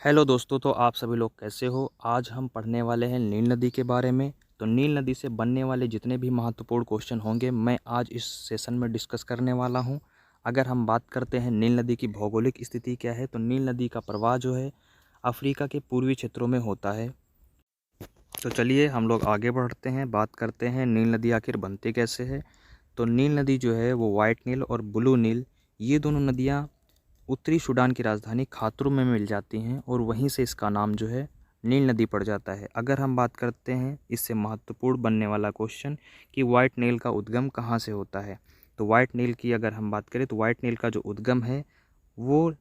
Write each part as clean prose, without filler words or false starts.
Hello दोस्तों, तो आप सभी लोग कैसे हो। आज हम पढ़ने वाले हैं नील नदी के बारे में। तो नील नदी से बनने वाले जितने भी महत्वपूर्ण क्वेश्चन होंगे मैं आज इस सेशन में डिस्कस करने वाला हूं। अगर हम बात करते हैं नील नदी की भौगोलिक स्थिति क्या है, तो नील नदी का प्रवाह जो है अफ्रीका के पूर्वी क्षेत्रों में होता है। तो चलिए हम लोग आगे बढ़ते हैं, बात करते हैं नील नदी आखिर बनती कैसे है। तो नील नदी जो है वो वाइट नील और ब्लू नील, ये दोनों नदियाँ उत्तरी सूडान की राजधानी खार्तूम में मिल जाती हैं और वहीं से इसका नाम जो है नील नदी पड़ जाता है। अगर हम बात करते हैं इससे महत्वपूर्ण बनने वाला क्वेश्चन कि वाइट नील का उद्गम कहाँ से होता है, तो वाइट नील की अगर हम बात करें तो वाइट नील का जो उद्गम है वो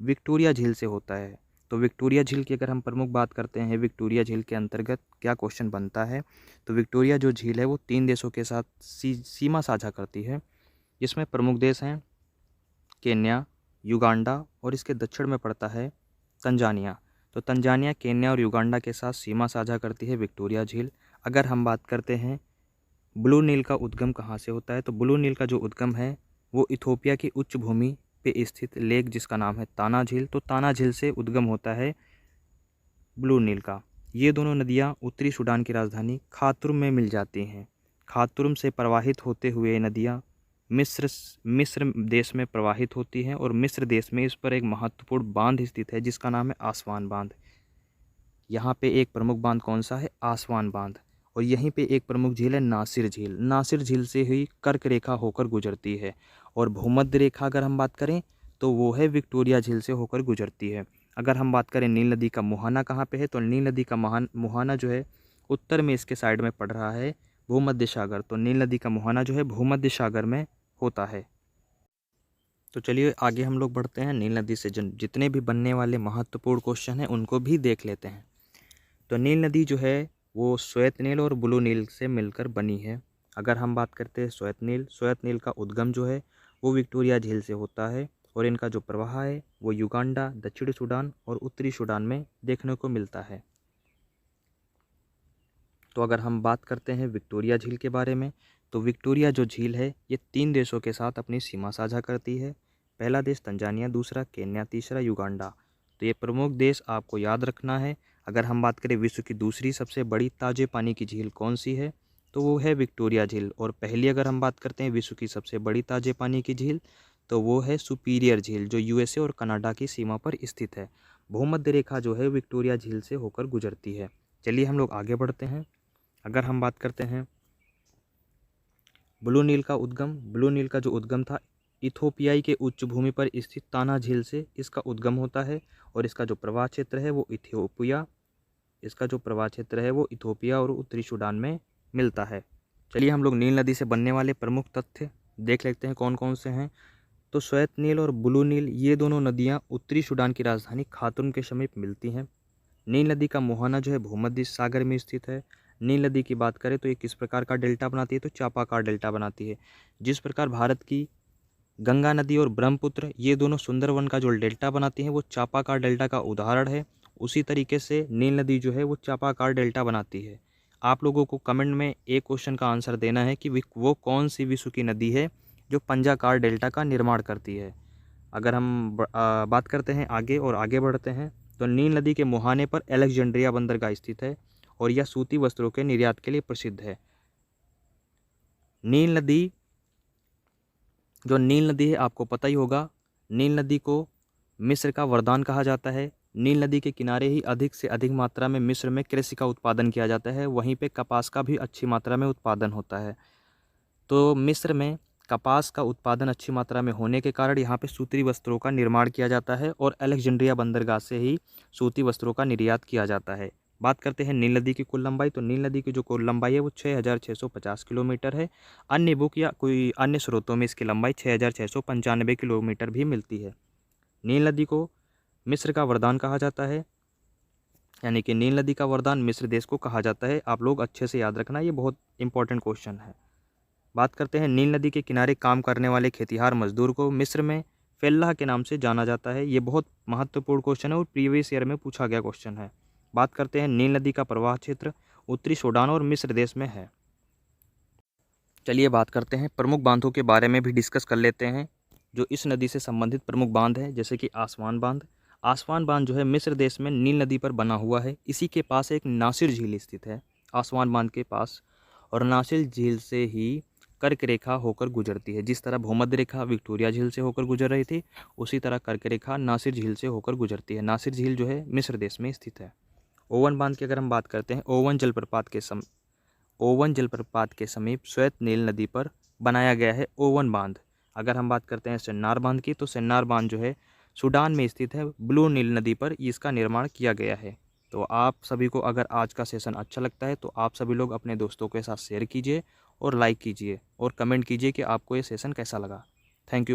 विक्टोरिया झील से होता है। तो विक्टोरिया झील की अगर हम प्रमुख बात करते हैं, विक्टोरिया झील के अंतर्गत क्या क्वेश्चन बनता है, तो विक्टोरिया जो झील है वो 3 देशों के साथ सीमा साझा करती है, जिसमें प्रमुख देश हैं केन्या, युगांडा और इसके दक्षिण में पड़ता है तंजानिया। तो तंजानिया, केन्या और युगांडा के साथ सीमा साझा करती है विक्टोरिया झील। अगर हम बात करते हैं ब्लू नील का उद्गम कहाँ से होता है, तो ब्लू नील का जो उद्गम है वो इथोपिया की उच्च भूमि पे स्थित लेक जिसका नाम है ताना झील, तो ताना झील से उद्गम होता है ब्लू नील का। ये दोनों नदियाँ उत्तरी सूडान की राजधानी खार्तूम में मिल जाती हैं। खार्तूम से प्रवाहित होते हुए नदियाँ मिस्र देश में प्रवाहित होती हैं और मिस्र देश में इस पर एक महत्वपूर्ण बांध स्थित है जिसका नाम है आसवान बांध। यहाँ पे एक प्रमुख बांध कौन सा है, आसवान बांध। और यहीं पे एक प्रमुख झील है नासिर झील। नासिर झील से ही कर्क रेखा होकर गुजरती है। और भूमध्य रेखा अगर हम बात करें तो वो है विक्टोरिया झील से होकर गुजरती है। अगर हम बात करें नील नदी का मुहाना कहाँ पे है, तो नील नदी का मुहाना जो है उत्तर में इसके साइड में पड़ रहा है भूमध्य सागर। तो नील नदी का मुहाना जो है भूमध्य सागर में होता है। तो चलिए आगे हम लोग बढ़ते हैं, नील नदी से जितने भी बनने वाले महत्वपूर्ण क्वेश्चन हैं उनको भी देख लेते हैं। तो नील नदी जो है वो श्वेत नील और ब्लू नील से मिलकर बनी है। अगर हम बात करते हैं श्वेत नील का उद्गम जो है वो विक्टोरिया झील से होता है और इनका जो प्रवाह है वो युगांडा, दक्षिणी सूडान और उत्तरी सूडान में देखने को मिलता है। तो अगर हम बात करते हैं विक्टोरिया झील के बारे में, तो विक्टोरिया जो झील है ये 3 देशों के साथ अपनी सीमा साझा करती है। पहला देश तंजानिया, दूसरा केन्या, तीसरा युगांडा। तो ये प्रमुख देश आपको याद रखना है। अगर हम बात करें विश्व की दूसरी सबसे बड़ी ताजे पानी की झील कौन सी है, तो वो है विक्टोरिया झील। और पहली अगर हम बात करते हैं विश्व की सबसे बड़ी ताजे पानी की झील, तो वो है सुपीरियर झील जो यूएसए और कनाडा की सीमा पर स्थित है। भूमध्य रेखा जो है विक्टोरिया झील से होकर गुजरती है। चलिए हम लोग आगे बढ़ते हैं। अगर हम बात करते हैं ब्लू नील का उद्गम, ब्लू नील का जो उद्गम था इथोपियाई के उच्च भूमि पर स्थित ताना झील से इसका उद्गम होता है और इसका जो प्रवाह क्षेत्र है वो इथोपिया और उत्तरी सूडान में मिलता है। चलिए हम लोग नील नदी से बनने वाले प्रमुख तथ्य देख लेते हैं कौन कौन से हैं। तो श्वेत नील और ब्लू नील ये दोनों नदियाँ उत्तरी सूडान की राजधानी खार्तूम के समीप मिलती हैं। नील नदी का मुहाना जो है भूमध्य सागर में स्थित है। नील नदी की बात करें तो ये किस प्रकार का डेल्टा बनाती है, तो चापाकार डेल्टा बनाती है। जिस प्रकार भारत की गंगा नदी और ब्रह्मपुत्र ये दोनों सुंदरवन का जो डेल्टा बनाती हैं वो चापाकार डेल्टा का उदाहरण है, उसी तरीके से नील नदी जो है वो चापाकार डेल्टा बनाती है। आप लोगों को कमेंट में एक क्वेश्चन का आंसर देना है कि वो कौन सी विश्व की नदी है जो पंजाकार डेल्टा का निर्माण करती है। अगर हम बात करते हैं आगे और आगे बढ़ते हैं, तो नील नदी के मुहाने पर अलेक्जेंड्रिया बंदरगाह स्थित है और यह सूती वस्त्रों के निर्यात के लिए प्रसिद्ध है। नील नदी है आपको पता ही होगा, नील नदी को मिस्र का वरदान कहा जाता है। नील नदी के किनारे ही अधिक से अधिक मात्रा में मिस्र में कृषि का उत्पादन किया जाता है, वहीं पे कपास का भी अच्छी मात्रा में उत्पादन होता है। तो मिस्र में कपास का उत्पादन अच्छी मात्रा में होने के कारण यहाँ पे सूती वस्त्रों का निर्माण किया जाता है और अलेक्जेंड्रिया बंदरगाह से ही सूती वस्त्रों का निर्यात किया जाता है। बात करते हैं नील नदी की कुल लंबाई, तो नील नदी की जो कुल लंबाई है वो 6,650 किलोमीटर है। अन्य बुक या कोई अन्य स्रोतों में इसकी लंबाई 6,695 किलोमीटर भी मिलती है। नील नदी को मिस्र का वरदान कहा जाता है, यानी कि नील नदी का वरदान मिस्र देश को कहा जाता है। आप लोग अच्छे से याद रखना, ये बहुत इंपॉर्टेंट क्वेश्चन है। बात करते हैं नील नदी के किनारे काम करने वाले खेतिहार मजदूर को मिस्र में फेल्लाह के नाम से जाना जाता है। ये बहुत महत्वपूर्ण क्वेश्चन है और प्रीवियस ईयर में पूछा गया क्वेश्चन है। बात करते हैं नील नदी का प्रवाह क्षेत्र उत्तरी सूडान और मिस्र देश में है। चलिए बात करते हैं प्रमुख बांधों के बारे में भी डिस्कस कर लेते हैं जो इस नदी से संबंधित प्रमुख बांध हैं, जैसे कि आसवान बांध। आसवान बांध जो है मिस्र देश में नील नदी पर बना हुआ है। इसी के पास एक नासिर झील स्थित है, आसवान बांध के पास, और नासिर झील से ही कर्क रेखा होकर गुजरती है। जिस तरह भूमध्य रेखा विक्टोरिया झील से होकर गुजर रही थी, उसी तरह कर्क रेखा नासिर झील से होकर गुजरती है। नासिर झील जो है मिस्र देश में स्थित है। ओवन बांध की अगर हम बात करते हैं, ओवन जलप्रपात के समीप श्वेत नील नदी पर बनाया गया है ओवन बांध। अगर हम बात करते हैं सिन्नार बांध की, तो सिन्नार बांध जो है सूडान में स्थित है, ब्लू नील नदी पर इसका निर्माण किया गया है। तो आप सभी को अगर आज का सेशन अच्छा लगता है तो आप सभी लोग अपने दोस्तों के साथ शेयर कीजिए और लाइक कीजिए और कमेंट कीजिए कि आपको ये सेशन कैसा लगा। Thank you.